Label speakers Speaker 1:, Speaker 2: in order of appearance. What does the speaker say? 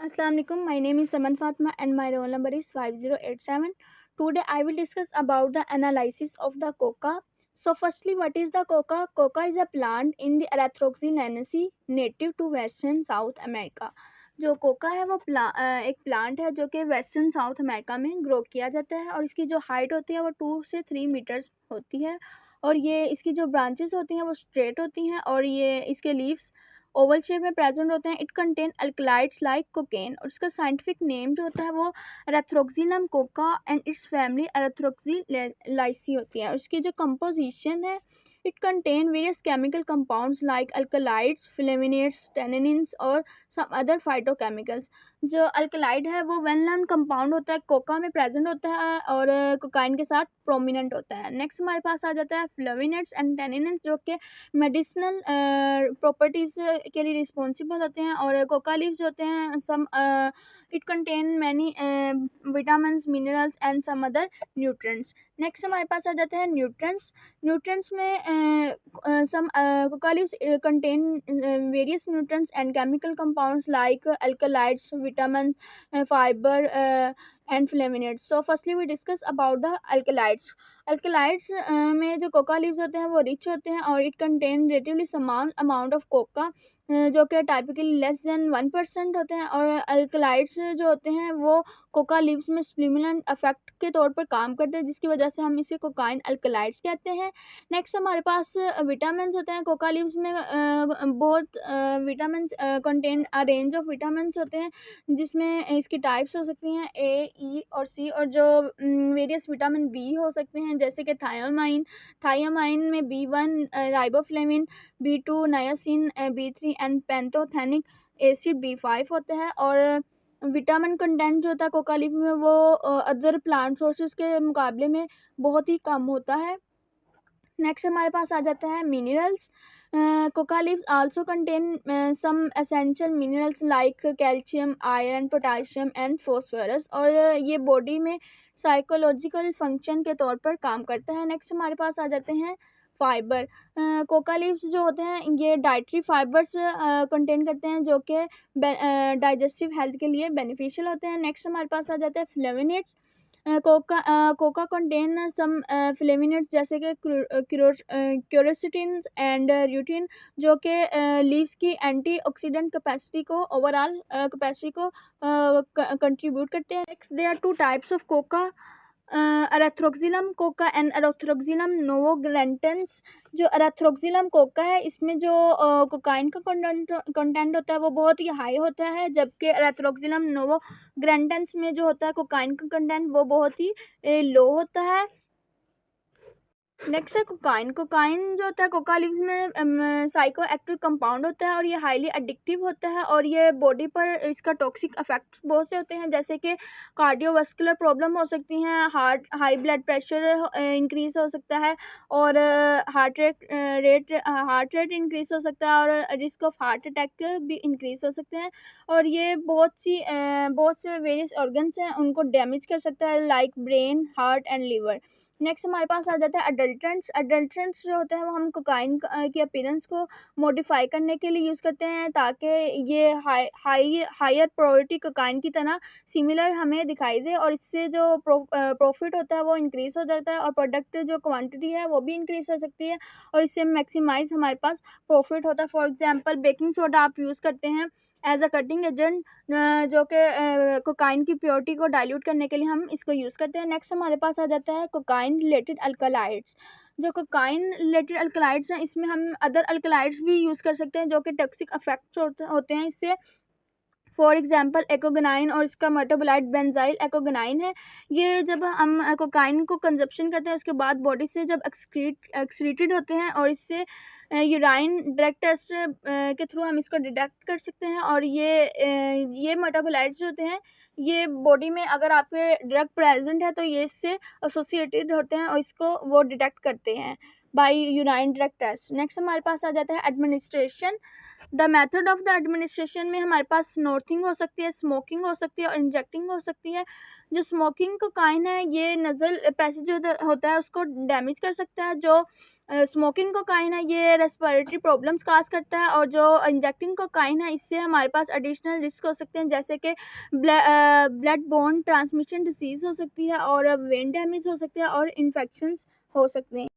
Speaker 1: Assalamu alaikum. My name is Saman Fatma and my roll number is 5087. Today I will discuss about the analysis of the coca. So firstly, what is the coca? Coca is a plant in the Erythrochelinaceae native to Western South America. जो Coca है वो एक plant है जो कि western south America में grow किया जाता है और इसकी जो हाइट होती है वो 2 से 3 मीटर्स होती है और ये इसकी जो ब्रांचेस होती हैं वो स्ट्रेट होती हैं और ये इसके लीव्स ओवल शेप में प्रेजेंट होते हैं। It contain alkaloids like cocaine और इसका साइंटिफिक नेम जो होता है वो erythroxylum coca and its family erythroxylaceae होती है। उसकी जो कंपोजिशन है it contain various chemical compounds like alkaloids, flavonoids, tannins और सम अदर फाइटोकेमिकल्स। जो अल्कलाइड है वो वेल नोन कंपाउंड होता है, कोका में प्रेजेंट होता है और कोकाइन के साथ प्रोमिनेंट होता है। नेक्स्ट हमारे पास आ जाता है फ्लेविनेट्स एंड टेनिन्स जो कि मेडिसिनल प्रॉपर्टीज़ के लिए रिस्पॉन्सिबल होते हैं और कोका लीव्स जो होते हैं some it contain many vitamin, minerals and some other nutrients. Next हमारे पास आ जाता है न्यूट्रिएंट्स। न्यूट्रिएंट्स में some coca leaves contain various nutrients and chemical compounds like alkaloids, vitamin, fibre and flavonoids. So firstly we discuss about the alkaloids. Alkaloids में जो Coca leaves होते हैं वो रिच होते हैं और it contain relatively small amount of Coca जो कि टाइपिकली लेस देन 1% होते हैं और अल्कलाइड्स जो होते हैं वो कोका लीव्स में स्टिमुलेंट इफेक्ट के तौर पर काम करते हैं जिसकी वजह से हम इसे कोकाइन अल्कलाइड्स कहते हैं। नेक्स्ट हमारे पास विटामिन होते हैं। कोका लीव्स में बहुत vitamin contain a range of vitamin होते हैं जिसमें इसकी टाइप्स हो सकती हैं ए, ई और सी और जो वेरियस विटामिन बी हो सकते हैं जैसे कि थायामाइन में B1, riboflavin B2, niacin B3 and pantothenic acid B5 होता है और विटामिन कंटेंट जो होता है कोका लीफ में वो अदर प्लांट सोर्सेज के मुकाबले में बहुत ही कम होता है। नेक्स्ट हमारे पास आ जाता है minerals. Coca leaves also contain some essential minerals like calcium, iron, potassium and phosphorus और ये बॉडी में साइकोलॉजिकल फंक्शन के तौर पर काम करता है। नेक्स्ट हमारे पास आ जाते हैं फाइबर। कोका लीव्स जो होते हैं ये डाइटरी फाइबर्स कंटेन करते हैं जो कि डाइजेस्टिव हेल्थ के लिए बेनिफिशियल होते हैं। नेक्स्ट हमारे पास आ जाता है फ्लेविनेट्स। कोका कंटेन सम फ्लेविनेट्स जैसे कि क्यूरसेटिन एंड ल्यूटिन जो कि लीव्स की एंटीऑक्सीडेंट कैपेसिटी को ओवरऑल कैपेसिटी को कंट्रीब्यूट करते हैं। Next there are 2 types of coca, erythroxylum coca and erythroxylum novogranatense. जो एरेथ्रोक्सिलम कोका है इसमें जो कोकाइन का कंटेंट होता है वो बहुत ही हाई होता है जबकि एरेथ्रोक्सिलम नोवोग्रेंटेंस में जो होता है कोकाइन का कंटेंट वो बहुत ही लो होता है। नेक्स्ट है कोकाइन। कोकाइन जो होता है कोका लीव्स में साइको एक्टिव कंपाउंड होता है और ये हाईली एडिक्टिव होता है और ये बॉडी पर इसका टॉक्सिक इफेक्ट्स बहुत से होते हैं जैसे कि कार्डियोवास्कुलर प्रॉब्लम हो सकती हैं, हाई ब्लड प्रेशर इंक्रीज हो सकता है और हार्ट रेट इंक्रीज हो सकता है और रिस्क ऑफ हार्ट अटैक भी इंक्रीज हो सकते हैं और ये बहुत से वेरियस ऑर्गन्स हैं उनको डैमेज कर सकता है like brain, heart and liver. Next हमारे पास आ जाता है अडल्ट्रेंट्स। अडल्ट्रेंट्स जो होते हैं वो हम कोकाइन की अपीयरेंस को मॉडिफाई करने के लिए यूज़ करते हैं ताकि ये हायर प्रायोरिटी कोकाइन की तरह सिमिलर हमें दिखाई दे और इससे जो प्रॉफिट होता है वो इंक्रीज़ हो जाता है और प्रोडक्ट जो क्वांटिटी है वो भी इंक्रीज़ हो सकती है और इससे मैक्सिमाइज हमारे पास प्रॉफिट होता है। फॉर एग्जांपल बेकिंग सोडा आप यूज़ करते हैं एज अ कटिंग एजेंट जो कि कोकाइन की प्योरिटी को डाइल्यूट करने के लिए हम इसको यूज़ करते हैं। नेक्स्ट हमारे पास आ जाता है कोकाइन रिलेटेड अल्कलाइड्स। जो कोकाइन रिलेटेड अल्कलाइड्स हैं इसमें हम अदर अल्कलाइड्स भी यूज़ कर सकते हैं जो कि टॉक्सिक इफेक्ट्स होते हैं इससे। फॉर एग्जाम्पल एकोगनाइन और इसका मेटाबोलाइट बेंजाइल एकोगनाइन है। ये जब हम कोकाइन को कंजप्शन करते हैं उसके बाद बॉडी से जब एक्सक्रीटेड होते हैं और इससे यूराइन डायरेक्ट टेस्ट के थ्रू हम इसको डिटेक्ट कर सकते हैं और ये मेटाबोलाइट्स जो होते हैं ये बॉडी में अगर आपके ड्रग प्रेजेंट है तो ये इससे एसोसिएटेड होते हैं और इसको वो डिटेक्ट करते हैं by urine drug test. Next हमारे पास आ जाता है administration. The method of the administration में हमारे पास स्नोर्थिंग हो सकती है, स्मोकिंग हो सकती है और इंजेक्टिंग हो सकती है। जो स्मोकिंग कोकाइन है ये नज़ल पैसेज जो होता है उसको डैमेज कर सकता है। जो स्मोकिंग कोकाइन है ये रेस्पिरेटरी प्रॉब्लम्स काज करता है। और जो इंजेक्टिंग कोकाइन है इससे हमारे पास एडिशनल रिस्क हो सकते हैं, जैसे कि ब्लड बोर्न ट्रांसमिशन डिसीज़ हो सकती है और वेन डैमेज हो सकती है और इन्फेक्शंस हो सकते हैं।